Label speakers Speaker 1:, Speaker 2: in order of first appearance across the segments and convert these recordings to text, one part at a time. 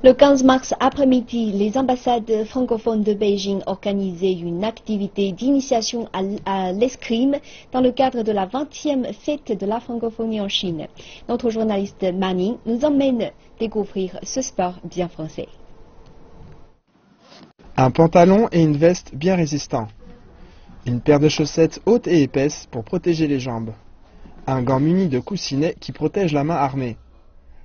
Speaker 1: Le 15 mars après-midi, les ambassades francophones de Beijing organisaient une activité d'initiation à l'escrime dans le cadre de la 20e fête de la francophonie en Chine. Notre journaliste Manning nous emmène découvrir ce sport bien français.
Speaker 2: Un pantalon et une veste bien résistants. Une paire de chaussettes hautes et épaisses pour protéger les jambes. Un gant muni de coussinet qui protège la main armée.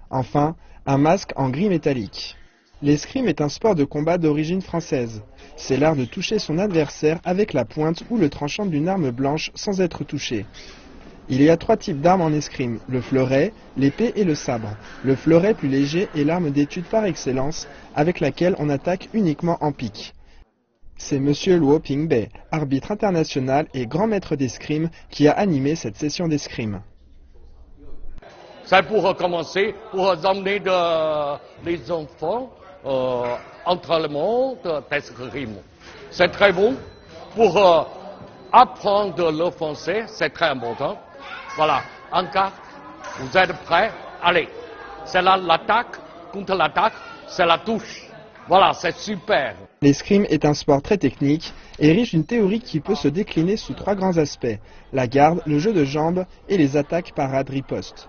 Speaker 2: Enfin, un masque en gris métallique. L'escrime est un sport de combat d'origine française. C'est l'art de toucher son adversaire avec la pointe ou le tranchant d'une arme blanche sans être touché. Il y a 3 types d'armes en escrime, le fleuret, l'épée et le sabre. Le fleuret plus léger est l'arme d'étude par excellence, avec laquelle on attaque uniquement en pique. C'est monsieur Luo Pingbei, arbitre international et grand maître d'escrime, qui a animé cette session d'escrime.
Speaker 3: C'est pour commencer, pour emmener les enfants entre le monde d'escrime. C'est très bon. Pour apprendre le français, c'est très important. Voilà, en cas, vous êtes prêts? Allez, c'est là l'attaque, contre l'attaque, c'est la touche. Voilà, c'est super.
Speaker 2: L'escrime est un sport très technique et riche d'une théorie qui peut se décliner sous 3 grands aspects. La garde, le jeu de jambes et les attaques parade-riposte.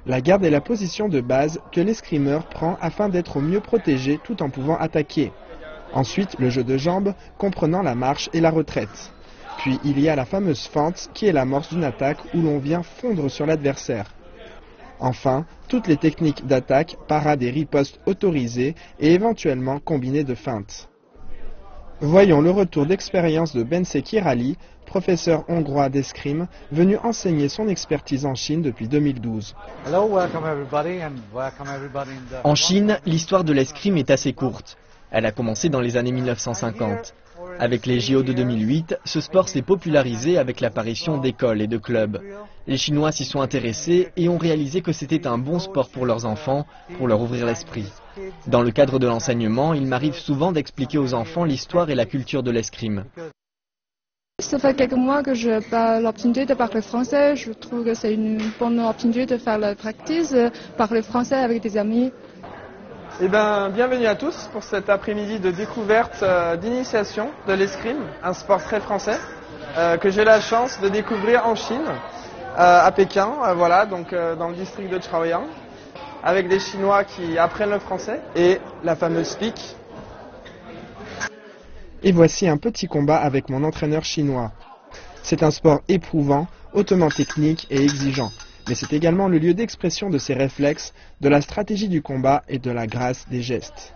Speaker 2: La garde est la position de base que l'escrimeur prend afin d'être au mieux protégé tout en pouvant attaquer. Ensuite, le jeu de jambes comprenant la marche et la retraite. Puis il y a la fameuse feinte qui est l'amorce d'une attaque où l'on vient fondre sur l'adversaire. Enfin, toutes les techniques d'attaque, parade et riposte autorisées et éventuellement combinées de feintes. Voyons le retour d'expérience de Bensei Kirali, professeur hongrois d'escrime, venu enseigner son expertise en Chine depuis 2012.
Speaker 4: En Chine, l'histoire de l'escrime est assez courte. Elle a commencé dans les années 1950. Avec les JO de 2008, ce sport s'est popularisé avec l'apparition d'écoles et de clubs. Les Chinois s'y sont intéressés et ont réalisé que c'était un bon sport pour leurs enfants, pour leur ouvrir l'esprit. Dans le cadre de l'enseignement, il m'arrive souvent d'expliquer aux enfants l'histoire et la culture de l'escrime.
Speaker 5: Ça fait quelques mois que je n'ai pas l'opportunité de parler français. Je trouve que c'est une bonne opportunité de faire la pratique, parler français avec des amis.
Speaker 2: Eh bien, bienvenue à tous pour cet après-midi de découverte d'initiation de l'escrime, un sport très français que j'ai la chance de découvrir en Chine, à Pékin, voilà, donc dans le district de Chaoyang, avec des Chinois qui apprennent le français et la fameuse pique. Et voici un petit combat avec mon entraîneur chinois. C'est un sport éprouvant, hautement technique et exigeant. Mais c'est également le lieu d'expression de ses réflexes, de la stratégie du combat et de la grâce des gestes.